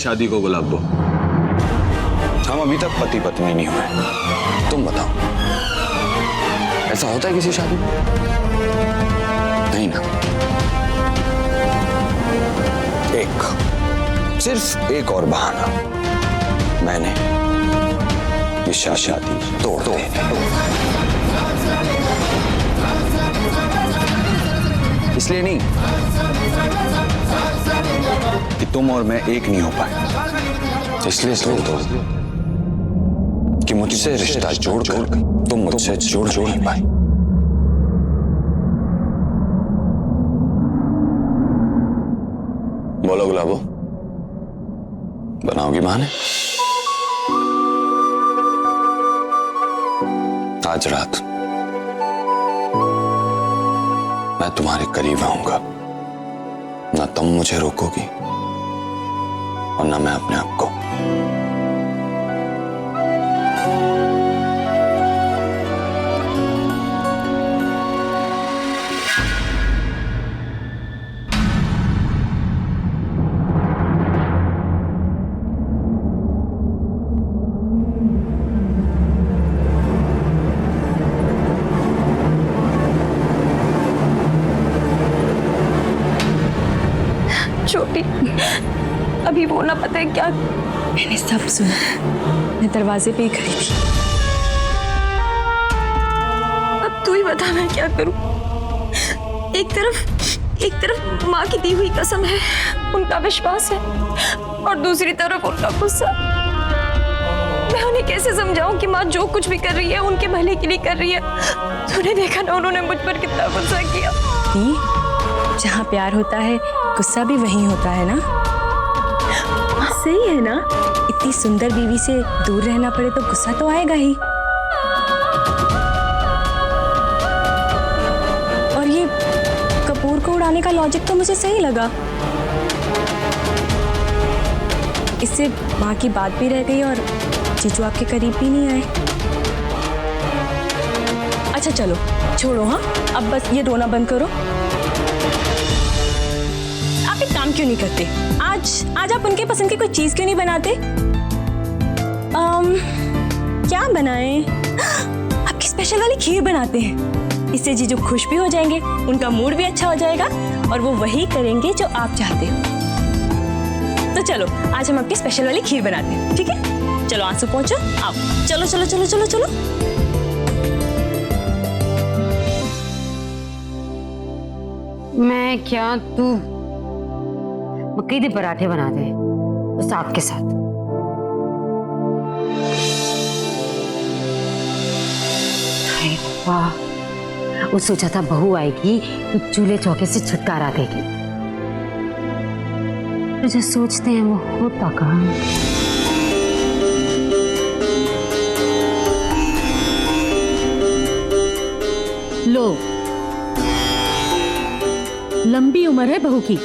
शादी को गुलाबो? हम अभी तक पति पत्नी नहीं हुए। तुम बताओ, ऐसा होता है किसी शादी में? नहीं ना। सिर्फ एक और बहाना, मैंने ये शादी तोड़ दो। इसलिए नहीं कि तुम और मैं एक नहीं हो पाए, इसलिए तोड़ दो कि मुझसे रिश्ता जोड़कर तुम मुझसे जोड़ नहीं पाए। बोलो गुलाबो, बनाओगी बहाने? आज रात मैं तुम्हारे करीब आऊंगा, ना तुम मुझे रोकोगी और ना मैं अपने आप को। छोटी, अभी वो ना पता है क्या। मैंने सब सुना, मैं दरवाजे पे ही खड़ी थी। अब तू ही बता मैं क्या करूं। एक तरफ माँ की दी हुई कसम है, उनका विश्वास है, और दूसरी तरफ उनका गुस्सा। मैं उन्हें कैसे समझाऊं कि माँ जो कुछ भी कर रही है उनके भले के लिए कर रही है। तूने देखा ना उन्होंने मुझ पर कितना गुस्सा किया। जहाँ प्यार होता है गुस्सा भी वहीं होता है ना। सही है ना। इतनी सुंदर बीवी से दूर रहना पड़े तो गुस्सा तो आएगा ही। और ये कपूर को उड़ाने का लॉजिक तो मुझे सही लगा। इससे माँ की बात भी रह गई और जीजू आपके करीब भी नहीं आए। अच्छा चलो छोड़ो, हाँ अब बस ये रोना बंद करो। आप एक काम क्यों नहीं करते? आज आप उनके पसंद की कोई चीज क्यों नहीं बनाते? क्या बनाएं? आपकी स्पेशल वाली खीर बनाते हैं। इससे जीजू खुश भी हो जाएंगे, उनका मूड भी अच्छा हो जाएगा और वो वही करेंगे जो आप चाहते हो। तो चलो आज हम आपकी स्पेशल वाली खीर बनाते हैं, ठीक है? चलो आंसू पहुंचो, आओ। चलो चलो चलो चलो चलो। मैं क्या, तू मक्के के पराठे बना दे तो साग के साथ। वाह, वो सोचा था बहू आएगी तो चूल्हे चौके से छुटकारा देगी, तो जो सोचते हैं वो होता कहाँ। लो, लंबी उम्र है बहू की,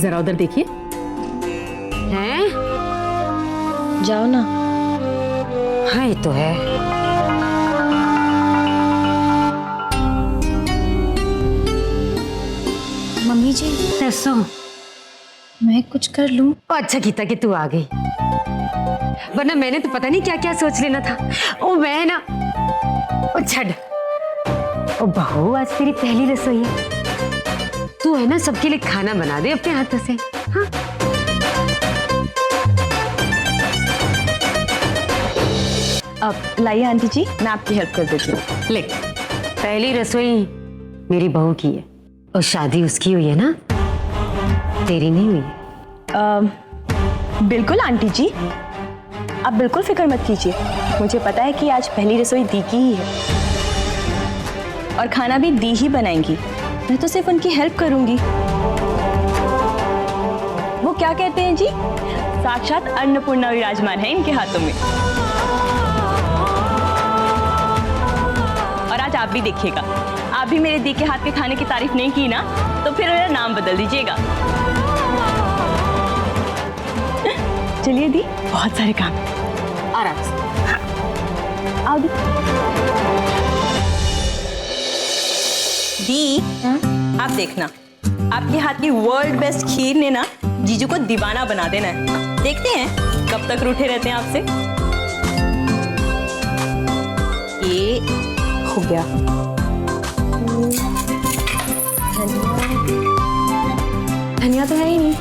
जरा उधर देखिए। हैं? जाओ ना। हाँ ये तो है। मम्मी जी कैसो? मैं कुछ कर लूं? अच्छा गीता कि तू आ गई, वरना मैंने तो पता नहीं क्या क्या सोच लेना था। ओ मैं ना, ओ छड़, ओ बहू आज तेरी पहली रसोई है, तू है ना सबके लिए खाना बना दे अपने हाथों से। हाँ अब लाइए आंटी जी, मैं आपकी हेल्प कर देती हूँ। ले, पहली रसोई मेरी बहू की है और शादी उसकी हुई है ना, तेरी नहीं हुई है। बिल्कुल आंटी जी, आप बिल्कुल फिक्र मत कीजिए। मुझे पता है कि आज पहली रसोई दी की ही है और खाना भी दी ही बनाएंगी। मैं तो सिर्फ उनकी हेल्प करूंगी। वो क्या कहते हैं जी, साक्षात अन्नपूर्णा विराजमान है इनके हाथों में। और आज आप भी देखिएगा, आप भी मेरे दी के हाथ के खाने की तारीफ नहीं की ना तो फिर मेरा नाम बदल दीजिएगा। चलिए दी, बहुत सारे काम हैं। आराम से। आओ दी। दी, आप देखना आपके हाथ की वर्ल्ड बेस्ट खीर ने ना जीजू को दीवाना बना देना है। देखते हैं कब तक रूठे रहते हैं आपसे। ये हो गया। धनिया तो है ही नहीं,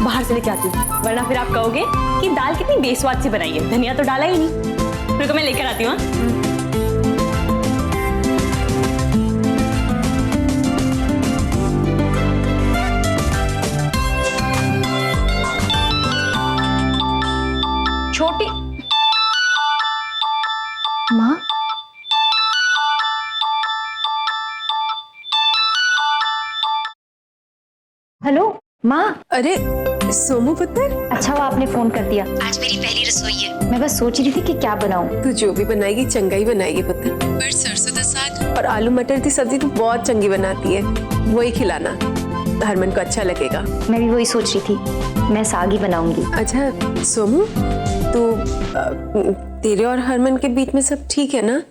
बाहर से लेके आती हूँ, वरना फिर आप कहोगे कि दाल कितनी बेस्वाद से बनाई है, धनिया तो डाला ही नहीं। फिर मैं लेकर आती हूँ। छोटी माँ, हेलो माँ। अरे सोमू पुत्र, अच्छा वो आपने फोन कर दिया। आज मेरी पहली रसोई है। मैं बस सोच रही थी कि क्या बनाऊं। तू जो भी बनाएगी चंगा ही बनाएगी पुत्र। पर सरसों का साग और आलू मटर की सब्जी तू बहुत चंगी बनाती है, वही खिलाना, हरमन को अच्छा लगेगा। मैं भी वही सोच रही थी, मैं साग ही बनाऊंगी। अच्छा सोमू, तो तेरे और हरमन के बीच में सब ठीक है ना?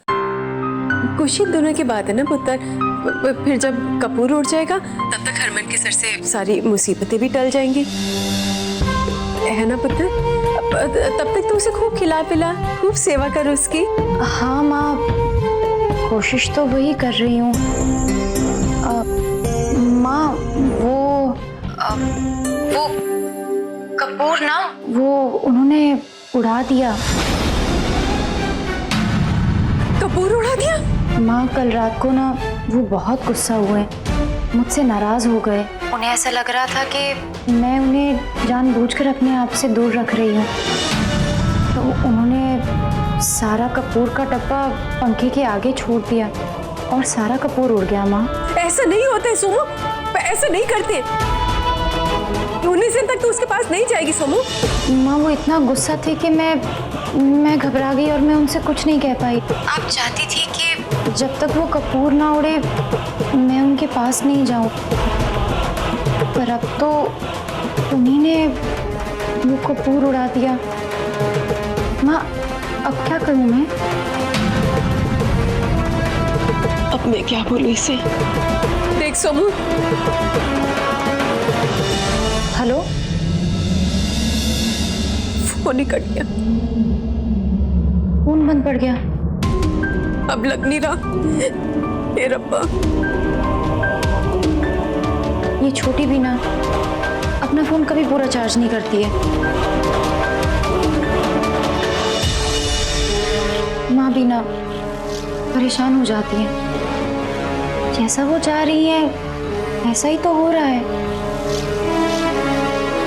कुछ ही दिनों की बात है ना पुत्र, फिर जब कपूर उड़ जाएगा तब तक हरमन के सर से सारी मुसीबतें भी टल जाएंगी, है ना पुत्र? तब तक तू उसे खूब खिला पिला, खूब सेवा कर उसकी। हाँ माँ, कोशिश तो वही कर रही हूँ। माँ वो कपूर ना, वो उन्होंने उड़ा दिया। कपूर उड़ा दिया? माँ कल रात को ना वो बहुत गुस्सा हुए, मुझसे नाराज हो गए। उन्हें ऐसा लग रहा था कि मैं उन्हें जानबूझकर अपने आप से दूर रख रही हूँ, तो उन्होंने सारा कपूर का डब्बा पंखे के आगे छोड़ दिया और सारा कपूर उड़ गया। माँ ऐसा नहीं होता है सोमू, ऐसा नहीं करते। 19 दिन तक तू उसके पास नहीं जाएगी सोमू। माँ वो इतना गुस्सा थे कि मैं घबरा गई और मैं उनसे कुछ नहीं कह पाई। आप चाहती थी कि जब तक वो कपूर ना उड़े मैं उनके पास नहीं जाऊं, पर अब तो उन्हीं ने वो कपूर उड़ा दिया। माँ अब क्या करूं मैं? अब मैं क्या बोलूं इसे? देख सोमू। हेलो, फोन ही कट गया। फोन बंद पड़ गया। अब लग नहीं रहा। हे रब्बा। ये छोटी भी ना अपना फोन कभी पूरा चार्ज नहीं करती है। माँ भी ना परेशान हो जाती है। जैसा वो चाह रही है ऐसा ही तो हो रहा है।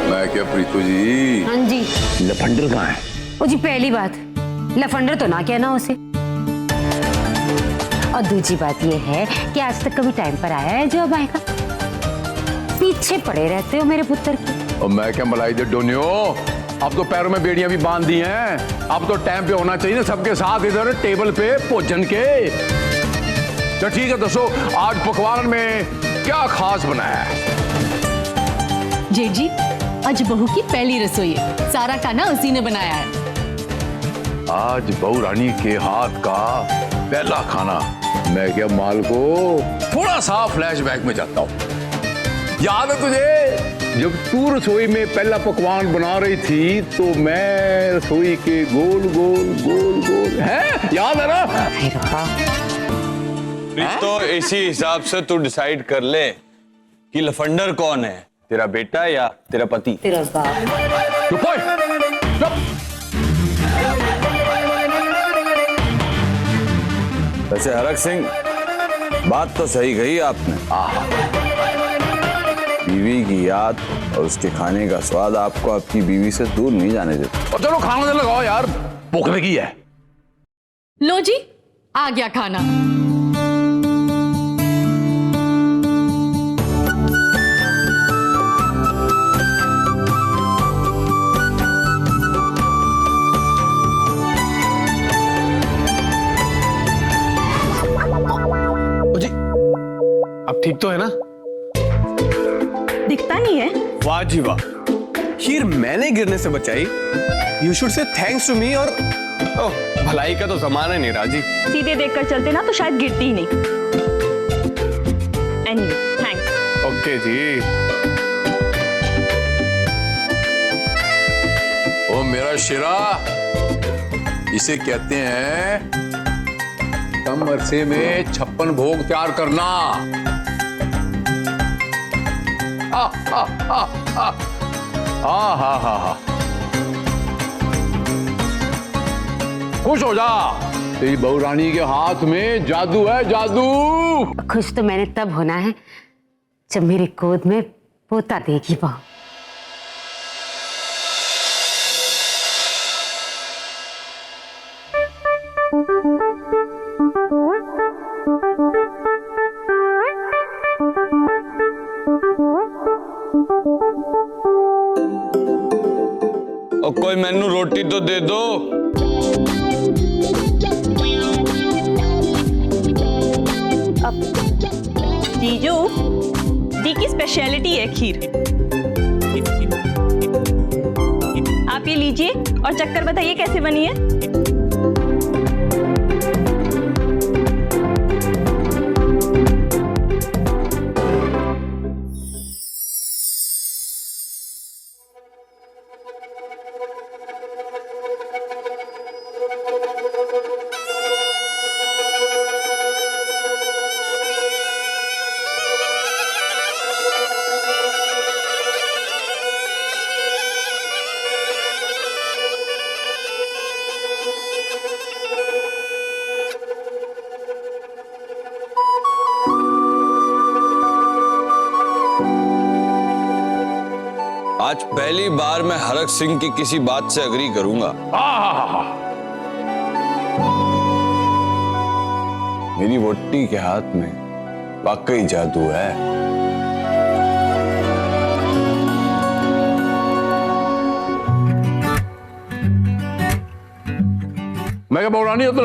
मैं क्या प्रीतू जी? हाँ जी। लफंडर कहाँ है? ओ जी पहली बात, लफंडर तो ना कहना उसे। और दूसरी बात ये है कि आज तक कभी टाइम पर आया है जो अब आएगा? पीछे पड़े रहते हो मेरे पुत्र की। और मैं क्या मलाई दे डोनियो, अब तो पैरों में बेड़ियां भी बांध दी हैं। अब तो टाइम पे होना चाहिए ना सबके साथ, इधर टेबल पे भोजन के। तो ठीक है दोस्तों, आज पकवान में क्या खास बनाया है? जेठ जी, आज बहू की पहली रसोई है, सारा खाना उसी ने बनाया है। आज बहू रानी के हाथ का पहला खाना। मैं क्या माल को थोड़ा सा फ्लैशबैक में जाता हूँ। याद है तुझे जब तू रसोई में पहला पकवान बना रही थी तो मैं रसोई के गोल गोल गोल गोल, है याद है ना? तो इसी हिसाब से तू डिसाइड कर ले कि लफंडर कौन है, तेरा बेटा या तेरा पति? तेरा बाप। चुप ओए, चुप। वैसे हरक सिंह, बात तो सही कही आपने। बीवी की याद और उसके खाने का स्वाद आपको आपकी बीवी से दूर नहीं जाने देता। और चलो खाना दे लगाओ यार, भूख लगी है। लो जी, आ गया खाना। जी, अब ठीक तो है ना? दिखता नहीं है। वाह जी वाह, खीर मैंने गिरने से बचाई। You should say thanks to me. और ओह, भलाई का तो जमाना नहीं राजी। सीधे देखकर चलते ना तो शायद गिरती ही नहीं। Anyway, thanks. ओके जी। ओ मेरा शिरा, इसे कहते हैं कम अरसे में 56 भोग तैयार करना। हा हा हा हा हा हा हा हा। खुश हो जा, तेरी बहू रानी के हाथ में जादू है, जादू। खुश तो मैंने तब होना है जब मेरी गोद में पोता देगी बहू। और कोई मैनू रोटी तो दे दो। जीजू, दी की स्पेशलिटी है खीर। आप ये लीजिए और चक्कर बताइए कैसे बनी है। आज पहली बार मैं हरक सिंह की किसी बात से अग्री करूंगा। मेरी वोटी के हाथ में वाकई जादू है। मैं क्या बहू रानी, इधर